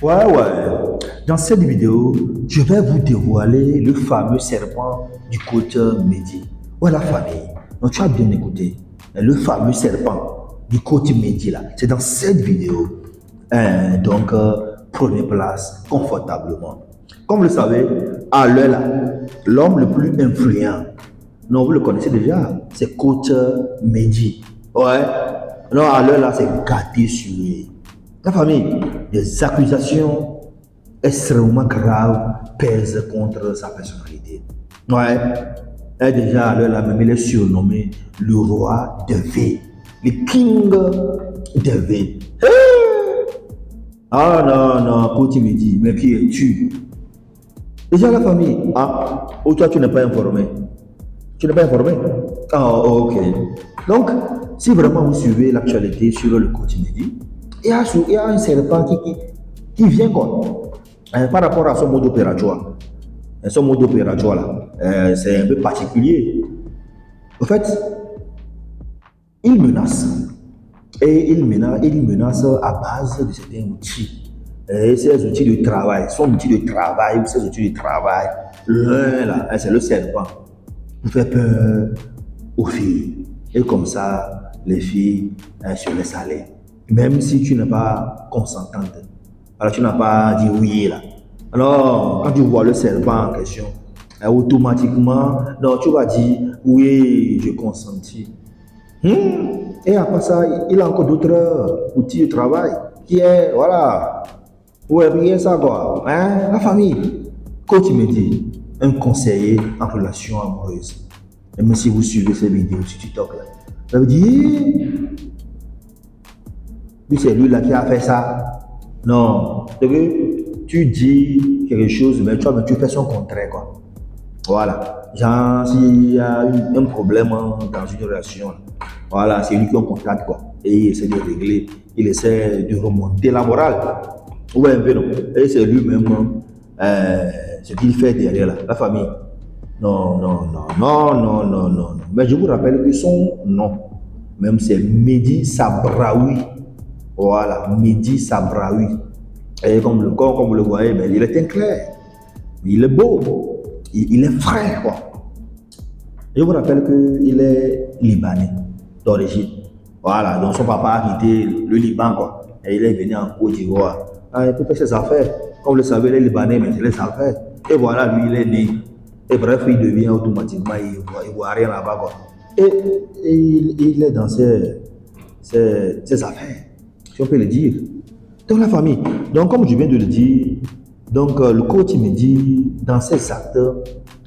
Ouais. Dans cette vidéo, je vais vous dévoiler le fameux serpent du coach Mehdi. Ouais, la famille. Donc, tu as bien écouté. Le fameux serpent du coach Mehdi, là. C'est dans cette vidéo. Donc, prenez place confortablement. Comme vous le savez, à l'heure là, l'homme le plus influent, non, vous le connaissez déjà, c'est coach Mehdi. Ouais. Non, à l'heure là, c'est gâté sur lui. La famille, des accusations extrêmement graves pèsent contre sa personnalité. Ouais. Et déjà, à l'heure là, même il est surnommé le roi de V, le king de V. Ah non, coach Mehdi, mais qui es-tu? Déjà la famille, ou toi tu n'es pas informé. Tu n'es pas informé? Ah, ok. Donc, si vraiment vous suivez l'actualité sur le coach Mehdi, il y a un serpent qui vient quoi. Par rapport à son mode opératoire. Son mode opératoire là, c'est un peu particulier. En fait, il menace. Et il menace à base de certains outils. Et ces outils de travail, son outil de travail ou ses outils de travail, l'un là, c'est le serpent. Pour faire peur aux filles. Et comme ça, les filles se laissent aller. Même si tu n'es pas consentante. Alors tu n'as pas dit oui là. Alors, quand tu vois le serpent en question, automatiquement, non, tu vas dire oui, je consentis. Et après ça, il a encore d'autres outils de travail qui est, voilà, ouais, bien ça quoi. Hein? La famille. Coach Mehdi, un conseiller en relation amoureuse. Même si vous suivez ces vidéos sur TikTok là, ça veut dire, oui, c'est lui là qui a fait ça. Non, tu dis quelque chose, mais tu fais son contraire quoi. Voilà. Genre, s'il y a un problème dans une relation, voilà, c'est lui qui en contacte quoi. Et il essaie de régler, il essaie de remonter la morale. Ouais, un peu non. Et c'est lui-même ce qu'il fait derrière la famille. Non. Mais je vous rappelle que son nom, même c'est Mehdi Sabraoui. Voilà, Mehdi Sabraoui. Et comme vous le voyez, mais il est très clair. Il est beau. Il est frais, quoi. Je vous rappelle qu'il est libanais d'origine. Voilà, donc son papa a quitté le Liban, quoi. Et il est venu en Côte d'Ivoire. Pour faire ses affaires. Comme vous le savez, les Libanais, mais c'est les affaires. Et voilà, lui, il est né. Et bref, il devient automatiquement ivoirien là-bas, quoi. Et il est dans ses affaires, si on peut le dire. Donc la famille. Donc comme je viens de le dire, donc le coach me dit dans ses actes,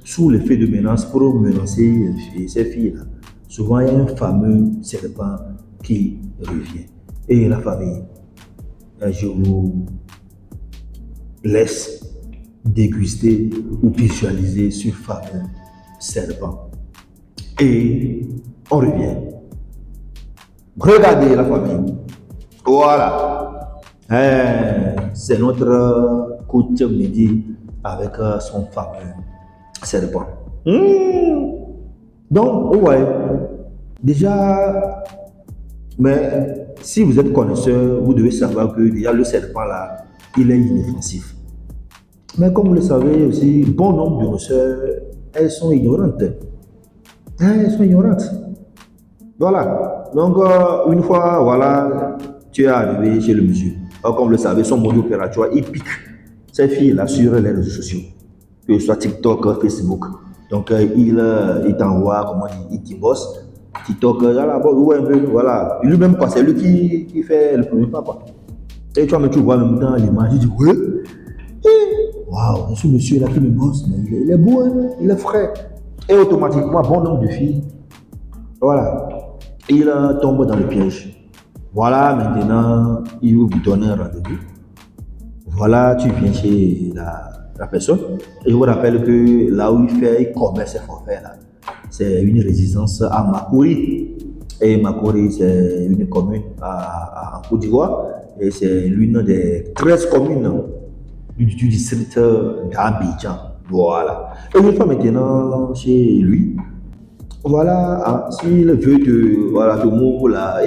sous l'effet de menace pour menacer ces filles-là, souvent il y a un fameux serpent qui revient. Et la famille, je vous laisse déguster ou visualiser ce fameux serpent. Et on revient. Regardez la famille. Voilà. C'est notre coach Mehdi avec son fameux serpent. Donc, ouais. Déjà, mais si vous êtes connaisseur, vous devez savoir que déjà le serpent là, il est inoffensif. Mais comme vous le savez aussi, bon nombre de nos sœurs, elles sont ignorantes. Elles sont ignorantes. Voilà. Donc, une fois, voilà, tu es arrivé chez le monsieur. Alors, comme vous le savez, son mode opératoire, il pique ces filles-là sur les réseaux sociaux, que ce soit TikTok, Facebook. Donc, il t'envoie, comment il bosse. TikTok, voilà. Lui-même, c'est lui qui fait le premier pas, quoi. Et tu vois en même temps l'image, tu dis, ouais. Waouh, ce monsieur-là qui me bosse, mais il est beau, hein, il est frais. Et automatiquement, bon nombre de filles, voilà, il tombe dans le piège. Voilà, maintenant, il vous donne un rendez-vous. Voilà, tu viens chez la personne. Et je vous rappelle que là où il commet ses forfaits, là, c'est une résidence à Makori. Et Makori, c'est une commune en Côte d'Ivoire. Et c'est l'une des 13 communes du district d'Abidjan. Voilà. Et une fois maintenant chez lui, voilà, s'il veut te move là,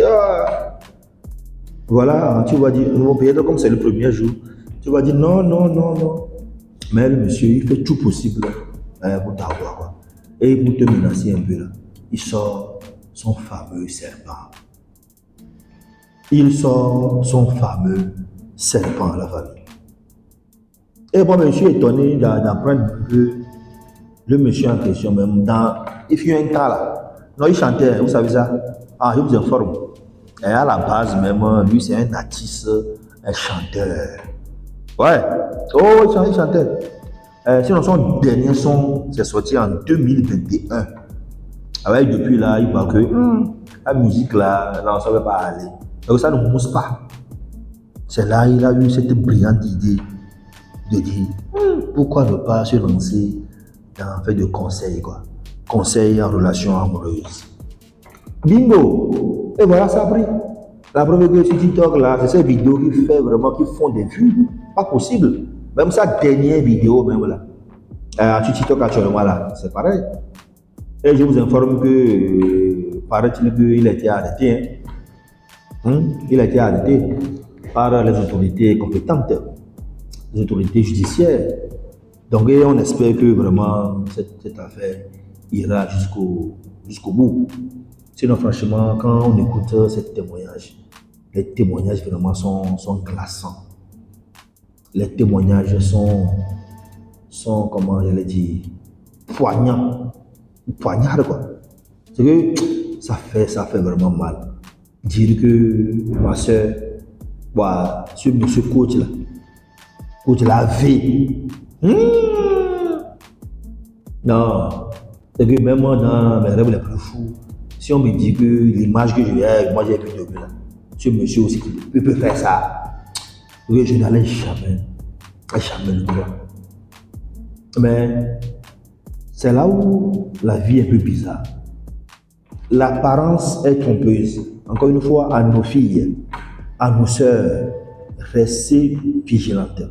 voilà, tu vas dire, peut-être comme c'est le premier jour, Tu vas dire non, non, non, non. Mais le monsieur, il fait tout possible pour t'avoir, quoi. Et pour te menacer un peu là, il sort son fameux serpent. Il sort son fameux serpent à la famille. Et moi, je suis étonné d'apprendre que le monsieur en question, même il fut un cas là. Non, il chantait, vous savez ça? Ah, je vous informe. Et à la base, même, lui, c'est un artiste, un chanteur. Ouais. Oh, il chantait. Sinon, son dernier son, c'est sorti en 2021. Ah ouais, depuis là, il voit que la musique là, on ne savait pas aller. Donc ça ne pousse pas. C'est là il a eu cette brillante idée de dire pourquoi ne pas se lancer dans fait de conseils, quoi. Conseils en relation amoureuse. Bingo! Et voilà, ça a pris. La preuve que sur TikTok là, c'est ces vidéos qui fait vraiment, qui font des vues. Pas possible. Même sa dernière vidéo, même là. Sur TikTok actuellement là, c'est pareil. Et je vous informe que, paraît-il qu'il a été arrêté. Il a été arrêté par les autorités compétentes, les autorités judiciaires. Donc, on espère que vraiment cette affaire ira jusqu'au bout. Sinon, franchement, quand on écoute ces témoignages, les témoignages vraiment sont glaçants. Les témoignages sont comment j'allais dire, poignants. Poignards, quoi. C'est que ça fait vraiment mal. Dire que ma soeur, ce monsieur coach la vie. Non, c'est que même moi dans mes rêves les plus fous, si on me dit que l'image que moi j'ai vu de lui là, ce monsieur aussi il peut faire ça, je n'allais jamais le voir. Mais c'est là où la vie est un peu bizarre. L'apparence est trompeuse. Encore une fois, à nos filles, à nos sœurs, restez vigilantes.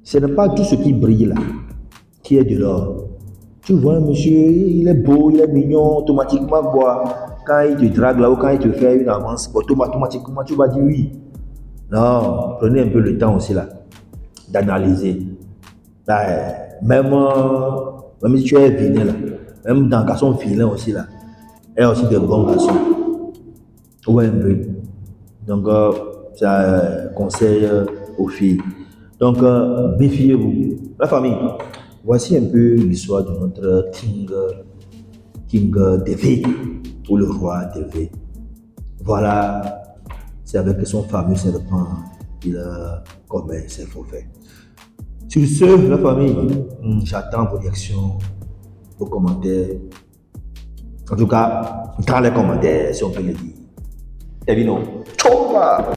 Ce n'est pas tout ce qui brille là, qui est de l'or. Tu vois un monsieur, il est beau, il est mignon, automatiquement, quand il te drague là ou quand il te fait une avance, automatiquement tu vas dire oui. Non, prenez un peu le temps aussi là, d'analyser. Là, même si tu es vilain là, même dans garçon vilain aussi là, il y a aussi des bons garçons. Ouais, un peu. Donc, ça conseille aux filles. Donc, méfiez-vous. La famille, voici un peu l'histoire de notre King DV, ou le roi DV. Voilà, c'est avec son fameux serpent qu'il commet ses forfaits. Sur ce, la famille, j'attends vos réactions, vos commentaires. En tout cas, dans les commentaires, si on peut le dire. Et bien non, ciao!